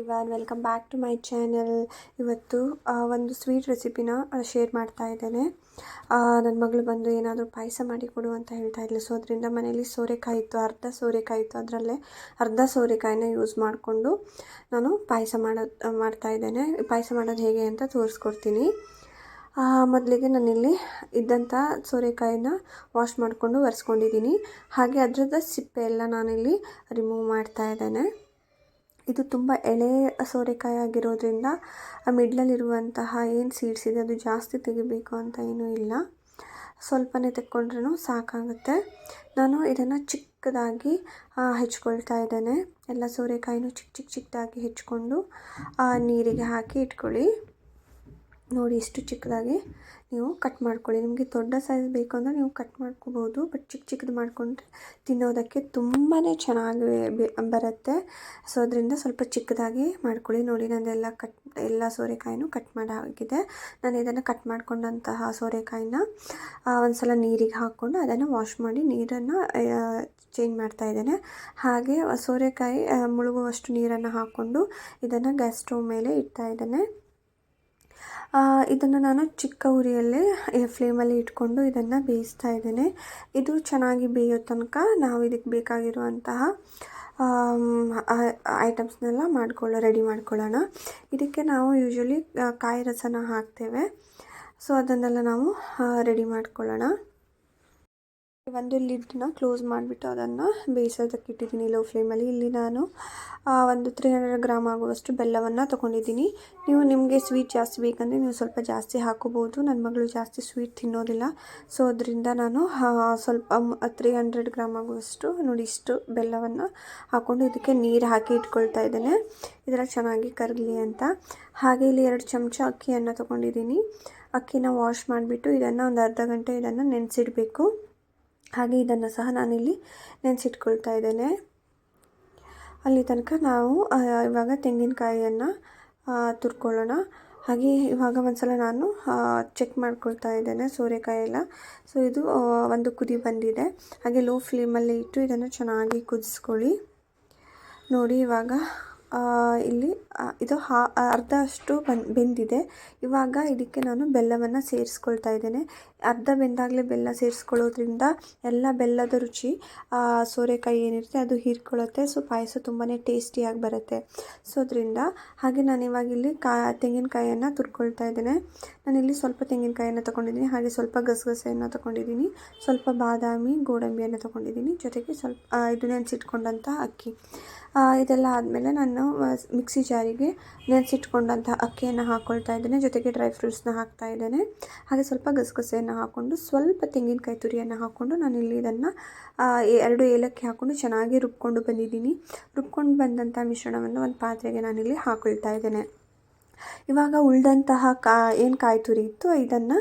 Ivan welcome back to my channel. ಇವತ್ತು ಒಂದು sweet ರೆಸಿಪಿನ ಶೇರ್ ಮಾಡ್ತಾ ಇದ್ದೇನೆ. ನನ್ನ ಮಗಳು ಬಂದು ಏನಾದರೂ ಪಾಯಸ ಮಾಡಿ ಕೊಡು ಅಂತ ಹೇಳ್ತಾ ಇದ್ಲು. ಸೊ ಅದರಿಂದ ಮನೇಲಿ ಸೋರೆಕಾಯಿ ಇತ್ತು, ಅರ್ಧ ಸೋರೆಕಾಯಿ ಇತ್ತು. ಅದರಲ್ಲೇ ಅರ್ಧ ಸೋರೆಕಾಯಿನ ಯೂಸ್ ಮಾಡಿಕೊಂಡು ನಾನು ಪಾಯಸ ಮಾಡ್ತಾ ಇದ್ದೇನೆ. ಪಾಯಸ ಮಾಡೋದು ಹೇಗೆ ಅಂತ ತೋರಿಸ್ಕೊಡ್ತೀನಿ. ಮೊದಲಿಗೆ ನಾನಿಲ್ಲಿ ಇದ್ದಂಥ ಸೋರೆಕಾಯಿನ ವಾಶ್ ಮಾಡಿಕೊಂಡು ಒರೆಸ್ಕೊಂಡಿದ್ದೀನಿ. ಹಾಗೆ ಅದರದ ಸಿಪ್ಪೆ ಎಲ್ಲ ನಾನಿಲ್ಲಿ ರಿಮೂವ್ ಮಾಡ್ತಾ ಇದ್ದೇನೆ. ಇದು ತುಂಬ ಎಳೆ ಸೋರೆಕಾಯಿ ಆಗಿರೋದ್ರಿಂದ ಮಿಡ್ಲಲ್ಲಿರುವಂತಹ ಏನು ಸೀಡ್ಸ್ ಇದೆ ಅದು ಜಾಸ್ತಿ ತೆಗಿಬೇಕು ಅಂತ ಏನೂ ಇಲ್ಲ, ಸ್ವಲ್ಪನೇ ತೆಕ್ಕೊಂಡ್ರೂ ಸಾಕಾಗುತ್ತೆ. ನಾನು ಇದನ್ನು ಚಿಕ್ಕದಾಗಿ ಹೆಚ್ಕೊಳ್ತಾ ಇದ್ದೇನೆ. ಎಲ್ಲ ಸೋರೆಕಾಯಿನೂ ಚಿಕ್ಕದಾಗಿ ಹೆಚ್ಕೊಂಡು ನೀರಿಗೆ ಹಾಕಿ ಇಟ್ಕೊಳ್ಳಿ. ನೋಡಿ, ಇಷ್ಟು ಚಿಕ್ಕದಾಗಿ ನೀವು ಕಟ್ ಮಾಡ್ಕೊಳ್ಳಿ. ನಿಮಗೆ ದೊಡ್ಡ ಸೈಜ್ ಬೇಕು ಅಂದರೆ ನೀವು ಕಟ್ ಮಾಡ್ಕೋಬೋದು, ಬಟ್ ಚಿಕ್ಕದು ಮಾಡಿಕೊಂಡ್ರೆ ತಿನ್ನೋದಕ್ಕೆ ತುಂಬಾ ಚೆನ್ನಾಗಿ ಬರುತ್ತೆ. ಸೊ ಅದರಿಂದ ಸ್ವಲ್ಪ ಚಿಕ್ಕದಾಗಿ ಮಾಡ್ಕೊಳ್ಳಿ. ನೋಡಿ, ನಂದೆಲ್ಲ ಎಲ್ಲ ಸೋರೆಕಾಯಿನೂ ಕಟ್ ಆಗಿದೆ. ನಾನು ಇದನ್ನು ಕಟ್ ಮಾಡ್ಕೊಂಡಂತಹ ಸೋರೆಕಾಯಿನ ಒಂದು ಸಲ ನೀರಿಗೆ ಹಾಕ್ಕೊಂಡು ಅದನ್ನು ವಾಶ್ ಮಾಡಿ ನೀರನ್ನು ಚೇಂಜ್ ಮಾಡ್ತಾ ಇದ್ದೇನೆ. ಹಾಗೆ ಸೋರೆಕಾಯಿ ಮುಳುಗುವಷ್ಟು ನೀರನ್ನು ಹಾಕ್ಕೊಂಡು ಇದನ್ನು ಗ್ಯಾಸ್ ಸ್ಟವ್ ಮೇಲೆ ಇಡ್ತಾ ಇದ್ದೇನೆ. ಇದನ್ನು ನಾನು ಚಿಕ್ಕ ಉರಿಯಲ್ಲೇ ಫ್ಲೇಮಲ್ಲಿ ಇಟ್ಕೊಂಡು ಇದನ್ನು ಬೇಯಿಸ್ತಾ ಇದ್ದೇನೆ. ಇದು ಚೆನ್ನಾಗಿ ಬೇಯೋ ತನಕ ನಾವು ಇದಕ್ಕೆ ಬೇಕಾಗಿರುವಂತಹ ಐಟಮ್ಸ್ನೆಲ್ಲ ರೆಡಿ ಮಾಡ್ಕೊಳ್ಳೋಣ. ಇದಕ್ಕೆ ನಾವು ಯೂಶ್ವಲಿ ಕಾಯಿ ರಸನ ಹಾಕ್ತೇವೆ. ಸೊ ಅದನ್ನೆಲ್ಲ ನಾವು ರೆಡಿ ಮಾಡ್ಕೊಳ್ಳೋಣ. ಒಂದು ಲಿಡ್ನ ಕ್ಲೋಸ್ ಮಾಡಿಬಿಟ್ಟು ಅದನ್ನು ಬೇಯಿಸೋದಕ್ಕೆ ಇಟ್ಟಿದ್ದೀನಿ ಲೋ ಫ್ಲೇಮಲ್ಲಿ. ಇಲ್ಲಿ ನಾನು ಒಂದು 300 ಗ್ರಾಮ್ ಆಗುವಷ್ಟು ಬೆಲ್ಲವನ್ನು ತೊಗೊಂಡಿದ್ದೀನಿ. ನಿಮಗೆ ಸ್ವೀಟ್ ಜಾಸ್ತಿ ಬೇಕಂದರೆ ನೀವು ಸ್ವಲ್ಪ ಜಾಸ್ತಿ ಹಾಕೋಬೋದು. ನನ್ನ ಮಗಳು ಜಾಸ್ತಿ ಸ್ವೀಟ್ ತಿನ್ನೋದಿಲ್ಲ. ಸೊ ಅದರಿಂದ ನಾನು ಸ್ವಲ್ಪ 300 ಗ್ರಾಮ್ ಆಗುವಷ್ಟು ನೋಡಿ ಇಷ್ಟು ಬೆಲ್ಲವನ್ನು ಹಾಕ್ಕೊಂಡು ಇದಕ್ಕೆ ನೀರು ಹಾಕಿ ಇಟ್ಕೊಳ್ತಾ ಇದ್ದೇನೆ, ಇದರ ಚೆನ್ನಾಗಿ ಕರಗಲಿ ಅಂತ. ಹಾಗೆ ಇಲ್ಲಿ 2 ಚಮಚ ಅಕ್ಕಿಯನ್ನು ತೊಗೊಂಡಿದ್ದೀನಿ. ಅಕ್ಕಿನ ವಾಶ್ ಮಾಡಿಬಿಟ್ಟು ಇದನ್ನು ಒಂದು ಅರ್ಧ ಗಂಟೆ ಇದನ್ನು ನೆನೆಸಿಡಬೇಕು. ಹಾಗೆ ಇದನ್ನು ಸಹ ನಾನಿಲ್ಲಿ ನೆನೆಸಿಟ್ಕೊಳ್ತಾ ಇದ್ದೇನೆ. ಅಲ್ಲಿ ತನಕ ನಾವು ಇವಾಗ ತೆಂಗಿನಕಾಯಿಯನ್ನು ತುರ್ಕೊಳ್ಳೋಣ. ಹಾಗೆ ಇವಾಗ ಒಂದ್ಸಲ ನಾನು ಚೆಕ್ ಮಾಡ್ಕೊಳ್ತಾ ಇದ್ದೇನೆ ಸೋರೆಕಾಯಿ ಎಲ್ಲ. ಸೊ ಇದು ಒಂದು ಕುದಿ ಬಂದಿದೆ. ಹಾಗೆ ಲೋ ಫ್ಲೇಮಲ್ಲಿ ಇಟ್ಟು ಇದನ್ನು ಚೆನ್ನಾಗಿ ಕುದಿಸ್ಕೊಳ್ಳಿ. ನೋಡಿ, ಇವಾಗ ಇಲ್ಲಿ ಇದು ಅರ್ಧ ಅಷ್ಟು ಬೆಂದಿದೆ. ಇವಾಗ ಇದಕ್ಕೆ ನಾನು ಬೆಲ್ಲವನ್ನು ಸೇರಿಸ್ಕೊಳ್ತಾ ಇದ್ದೇನೆ. ಅರ್ಧ ಬೆಂದಾಗಲೇ ಬೆಲ್ಲ ಸೇರಿಸ್ಕೊಳ್ಳೋದ್ರಿಂದ ಎಲ್ಲ ಬೆಲ್ಲದ ರುಚಿ ಸೋರೆಕಾಯಿ ಏನಿರುತ್ತೆ ಅದು ಹೀರ್ಕೊಳ್ಳುತ್ತೆ. ಸೊ ಪಾಯಸ ತುಂಬಾ ಟೇಸ್ಟಿಯಾಗಿ ಬರುತ್ತೆ. ಸೊ ಅದರಿಂದ ಹಾಗೆ ನಾನು ಇವಾಗ ಇಲ್ಲಿ ತೆಂಗಿನಕಾಯಿಯನ್ನು ತುರ್ಕೊಳ್ತಾ ಇದ್ದೇನೆ. ನಾನಿಲ್ಲಿ ಸ್ವಲ್ಪ ತೆಂಗಿನಕಾಯಿಯನ್ನು ತೊಗೊಂಡಿದ್ದೀನಿ. ಹಾಗೆ ಸ್ವಲ್ಪ ಗಸಗಸೆಯನ್ನು ತೊಗೊಂಡಿದ್ದೀನಿ, ಸ್ವಲ್ಪ ಬಾದಾಮಿ ಗೋಡಂಬಿಯನ್ನು ತೊಗೊಂಡಿದ್ದೀನಿ, ಜೊತೆಗೆ ಸ್ವಲ್ಪ ಇದು ನೆನೆಸಿಟ್ಕೊಂಡಂಥ ಅಕ್ಕಿ. ಇದೆಲ್ಲ ಆದಮೇಲೆ ನಾನು ಮಿಕ್ಸಿ ಜಾರಿಗೆ ನೆನೆಸಿಟ್ಕೊಂಡಂಥ ಅಕ್ಕಿಯನ್ನು ಹಾಕ್ಕೊಳ್ತಾ ಇದ್ದೇನೆ, ಜೊತೆಗೆ ಡ್ರೈ ಫ್ರೂಟ್ಸ್ನ ಹಾಕ್ತಾ ಇದ್ದೇನೆ. ಹಾಗೆ ಸ್ವಲ್ಪ ಗಸಗಸೆಯನ್ನು ಹಾಕ್ಕೊಂಡು ಸ್ವಲ್ಪ ತೆಂಗಿನಕಾಯಿ ತುರಿಯನ್ನು ಹಾಕ್ಕೊಂಡು ನಾನಿಲ್ಲಿ ಇದನ್ನು 2 ಏಲಕ್ಕಿ ಹಾಕ್ಕೊಂಡು ಚೆನ್ನಾಗಿ ರುಬ್ಕೊಂಡು ಬಂದಿದ್ದೀನಿ. ರುಬ್ಕೊಂಡು ಬಂದಂಥ ಮಿಶ್ರಣವನ್ನು ಒಂದು ಪಾತ್ರೆಗೆ ನಾನಿಲ್ಲಿ ಹಾಕ್ಕೊಳ್ತಾ ಇದ್ದೇನೆ. ಇವಾಗ ಉಳಿದಂತಹ ಏನು ಕಾಯಿ ತುರಿ ಇತ್ತು ಇದನ್ನು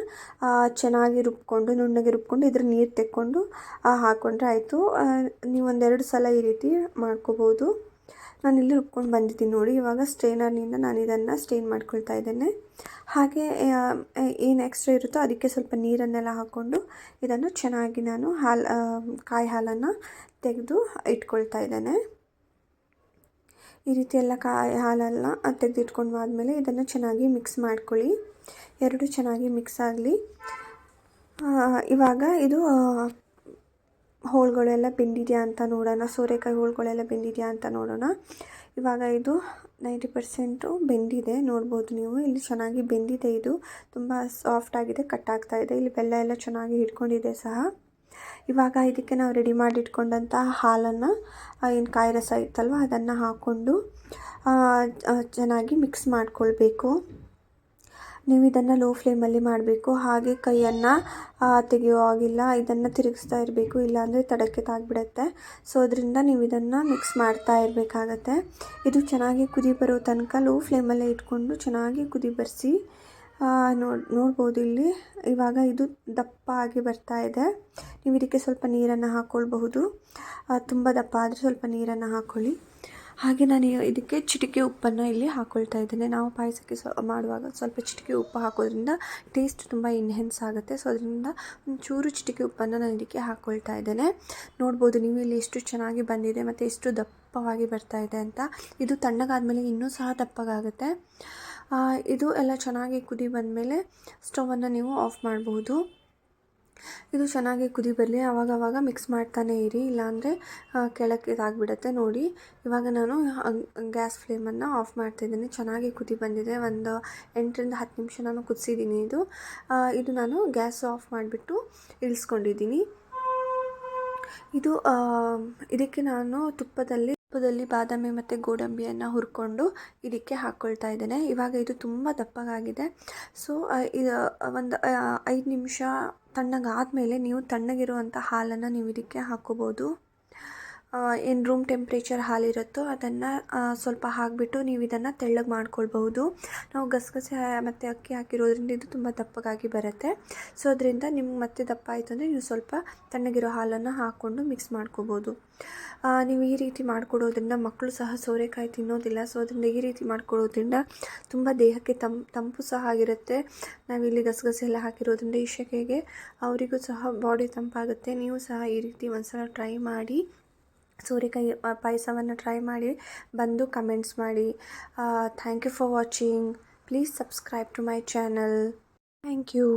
ಚೆನ್ನಾಗಿ ರುಬ್ಕೊಂಡು ನುಣ್ಣಗೆ ರುಬ್ಕೊಂಡು ಇದ್ರ ನೀರು ತೆಕ್ಕೊಂಡು ಹಾಕ್ಕೊಂಡ್ರೆ ಆಯಿತು. ನೀವು 1-2 ಸಲ ಈ ರೀತಿ ಮಾಡ್ಕೋಬೋದು. ನಾನಿಲ್ಲಿ ರುಬ್ಕೊಂಡು ಬಂದಿದ್ದೀನಿ ನೋಡಿ. ಇವಾಗ ಸ್ಟ್ರೈನರ್ನಿಂದ ನಾನು ಇದನ್ನು ಸ್ಟ್ರೈನ್ ಮಾಡ್ಕೊಳ್ತಾ ಇದ್ದೇನೆ. ಹಾಗೆ ಏನು ಎಕ್ಸ್ಟ್ರಾ ಇರುತ್ತೋ ಅದಕ್ಕೆ ಸ್ವಲ್ಪ ನೀರನ್ನೆಲ್ಲ ಹಾಕ್ಕೊಂಡು ಇದನ್ನು ಚೆನ್ನಾಗಿ ನಾನು ಕಾಯಿ ಹಾಲನ್ನು ತೆಗೆದು ಇಟ್ಕೊಳ್ತಾ ಇದ್ದೇನೆ. ಈ ರೀತಿ ಎಲ್ಲ ಕಾಯಿ ಹಾಲೆಲ್ಲ ತೆಗೆದಿಟ್ಕೊಂಡು ಆದಮೇಲೆ ಇದನ್ನು ಚೆನ್ನಾಗಿ ಮಿಕ್ಸ್ ಮಾಡ್ಕೊಳ್ಳಿ. 2 ಚೆನ್ನಾಗಿ ಮಿಕ್ಸ್ ಆಗಲಿ. ಇವಾಗ ಇದು ಹೋಳುಗಳೆಲ್ಲ ಬೆಂದಿದೆಯಾ ಅಂತ ನೋಡೋಣ. ಸೋರೆಕಾಯಿ ಹೋಳುಗಳೆಲ್ಲ ಬೆಂದಿದೆಯಾ ಅಂತ ನೋಡೋಣ. ಇವಾಗ ಇದು 90% ಬೆಂದಿದೆ, ನೋಡ್ಬೋದು ನೀವು. ಇಲ್ಲಿ ಚೆನ್ನಾಗಿ ಬೆಂದಿದೆ. ಇದು ತುಂಬ ಸಾಫ್ಟಾಗಿದೆ, ಕಟ್ ಆಗ್ತಾ ಇದೆ. ಇಲ್ಲಿ ಬೆಲ್ಲ ಎಲ್ಲ ಚೆನ್ನಾಗಿ ಹಿಡ್ಕೊಂಡಿದೆ ಸಹ. ಇವಾಗ ಇದಕ್ಕೆ ನಾವು ರೆಡಿ ಮಾಡಿಟ್ಕೊಂಡಂಥ ಹಾಲನ್ನು ಏನು ಕಾಯಿ ರಸ ಇತ್ತಲ್ವ ಅದನ್ನು ಹಾಕ್ಕೊಂಡು ಚೆನ್ನಾಗಿ ಮಿಕ್ಸ್ ಮಾಡ್ಕೊಳ್ಬೇಕು. ನೀವು ಇದನ್ನು ಲೋ ಫ್ಲೇಮಲ್ಲಿ ಮಾಡಬೇಕು. ಹಾಗೆ ಕೈಯನ್ನು ತೆಗೆಯೋ ಆಗಿಲ್ಲ, ಇದನ್ನು ತಿರುಗಿಸ್ತಾ ಇರಬೇಕು, ಇಲ್ಲಾಂದರೆ ತಡಕ್ಕೆ ತಾಗಿಬಿಡುತ್ತೆ. ಸೊ ಅದರಿಂದ ನೀವು ಇದನ್ನು ಮಿಕ್ಸ್ ಮಾಡ್ತಾ ಇರಬೇಕಾಗತ್ತೆ. ಇದು ಚೆನ್ನಾಗಿ ಕುದಿ ಬರೋ ತನಕ ಲೋ ಫ್ಲೇಮಲ್ಲೇ ಇಟ್ಕೊಂಡು ಚೆನ್ನಾಗಿ ಕುದಿ ಬರಿಸಿ. ನೋಡ್ಬೋದು ಇಲ್ಲಿ ಇವಾಗ ಇದು ದಪ್ಪ ಆಗಿ ಬರ್ತಾ ಇದೆ. ನೀವು ಇದಕ್ಕೆ ಸ್ವಲ್ಪ ನೀರನ್ನು ಹಾಕ್ಕೊಳ್ಬಹುದು. ತುಂಬ ದಪ್ಪ ಆದರೆ ಸ್ವಲ್ಪ ನೀರನ್ನು ಹಾಕ್ಕೊಳ್ಳಿ. ಹಾಗೆ ನಾನು ಇದಕ್ಕೆ ಚಿಟಿಕೆ ಉಪ್ಪನ್ನು ಇಲ್ಲಿ ಹಾಕ್ಕೊಳ್ತಾ ಇದ್ದೇನೆ. ನಾವು ಪಾಯಸಕ್ಕೆ ಮಾಡುವಾಗ ಸ್ವಲ್ಪ ಚಿಟಿಕೆ ಉಪ್ಪು ಹಾಕೋದ್ರಿಂದ ಟೇಸ್ಟ್ ತುಂಬ ಎನ್ಹೆನ್ಸ್ ಆಗುತ್ತೆ. ಸೊ ಅದರಿಂದ ಒಂಚೂರು ಚಿಟಿಕೆ ಉಪ್ಪನ್ನು ನಾನು ಇದಕ್ಕೆ ಹಾಕ್ಕೊಳ್ತಾ ಇದ್ದೇನೆ. ನೋಡ್ಬೋದು ನೀವು ಇಲ್ಲಿ ಎಷ್ಟು ಚೆನ್ನಾಗಿ ಬಂದಿದೆ ಮತ್ತು ಎಷ್ಟು ದಪ್ಪವಾಗಿ ಬರ್ತಾ ಇದೆ ಅಂತ. ಇದು ತಣ್ಣಗಾದ್ಮೇಲೆ ಇನ್ನೂ ಸಹ ದಪ್ಪಗಾಗುತ್ತೆ. ಇದು ಎಲ್ಲ ಚೆನ್ನಾಗಿ ಕುದಿ ಬಂದಮೇಲೆ ಸ್ಟವನ್ನು ನೀವು ಆಫ್ ಮಾಡಬಹುದು. ಇದು ಚೆನ್ನಾಗಿ ಕುದಿ ಬರಲಿ, ಆವಾಗವಾಗ ಮಿಕ್ಸ್ ಮಾಡ್ತಾನೆ ಇರಿ, ಇಲ್ಲಾಂದರೆ ಕೆಳಕ್ಕೆ ಇದಾಗಿಬಿಡುತ್ತೆ. ನೋಡಿ ಇವಾಗ ನಾನು ಗ್ಯಾಸ್ ಫ್ಲೇಮನ್ನು ಆಫ್ ಮಾಡ್ತಾಯಿದ್ದೀನಿ. ಚೆನ್ನಾಗಿ ಕುದಿ ಬಂದಿದೆ. ಒಂದು 8ರಿಂದ 10 ನಿಮಿಷ ನಾನು ಕುದಿಸಿದ್ದೀನಿ. ಇದು ನಾನು ಗ್ಯಾಸ್ ಆಫ್ ಮಾಡಿಬಿಟ್ಟು ಇಳಿಸ್ಕೊಂಡಿದ್ದೀನಿ. ಇದಕ್ಕೆ ನಾನು ತುಪ್ಪದಲ್ಲಿ ಬಾದಾಮಿ ಮತ್ತು ಗೋಡಂಬಿಯನ್ನು ಹುರ್ಕೊಂಡು ಇದಕ್ಕೆ ಹಾಕ್ಕೊಳ್ತಾ ಇದ್ದೇನೆ. ಇವಾಗ ಇದು ತುಂಬ ದಪ್ಪಗಾಗಿದೆ. ಸೊ ಇದು ಒಂದು 5 ನಿಮಿಷ ತಣ್ಣಗಾದಮೇಲೆ ನೀವು ತಣ್ಣಗಿರುವಂಥ ಹಾಲನ್ನು ನೀವು ಇದಕ್ಕೆ ಹಾಕ್ಕೋಬೋದು. ಏನು ರೂಮ್ ಟೆಂಪ್ರೇಚರ್ ಹಾಲಿರುತ್ತೋ ಅದನ್ನು ಸ್ವಲ್ಪ ಹಾಕಿಬಿಟ್ಟು ನೀವು ಇದನ್ನು ತೆಳ್ಳಗೆ ಮಾಡ್ಕೊಳ್ಬಹುದು. ನಾವು ಗಸಗಸೆ ಮತ್ತು ಅಕ್ಕಿ ಹಾಕಿರೋದ್ರಿಂದ ಇದು ತುಂಬ ದಪ್ಪಗಾಗಿ ಬರುತ್ತೆ. ಸೊ ಅದರಿಂದ ನಿಮ್ಗೆ ಮತ್ತೆ ದಪ್ಪ ಆಯಿತು ಅಂದರೆ ನೀವು ಸ್ವಲ್ಪ ತಣ್ಣಗಿರೋ ಹಾಲನ್ನು ಹಾಕ್ಕೊಂಡು ಮಿಕ್ಸ್ ಮಾಡ್ಕೋಬೋದು. ನೀವು ಈ ರೀತಿ ಮಾಡಿಕೊಡೋದ್ರಿಂದ ಮಕ್ಕಳು ಸಹ ಸೋರೆಕಾಯಿ ತಿನ್ನೋದಿಲ್ಲ. ಸೊ ಅದರಿಂದ ಈ ರೀತಿ ಮಾಡಿಕೊಡೋದ್ರಿಂದ ತುಂಬ ದೇಹಕ್ಕೆ ತಂಪು ಸಹ ಆಗಿರುತ್ತೆ. ನಾವಿಲ್ಲಿ ಗಸಗಸೆ ಎಲ್ಲ ಹಾಕಿರೋದ್ರಿಂದ ಈ ಸೆಕೆಗೆ ಅವರಿಗೂ ಸಹ ಬಾಡಿ ತಂಪಾಗುತ್ತೆ. ನೀವು ಸಹ ಈ ರೀತಿ ಒಂದ್ಸಲ ಟ್ರೈ ಮಾಡಿ. ಸೋರೆಕಾಯಿ ಪಾಯಸವನ್ನು ಟ್ರೈ ಮಾಡಿ ಬಂದು ಕಮೆಂಟ್ಸ್ ಮಾಡಿ. Thank you for watching. Please subscribe to my channel. Thank you.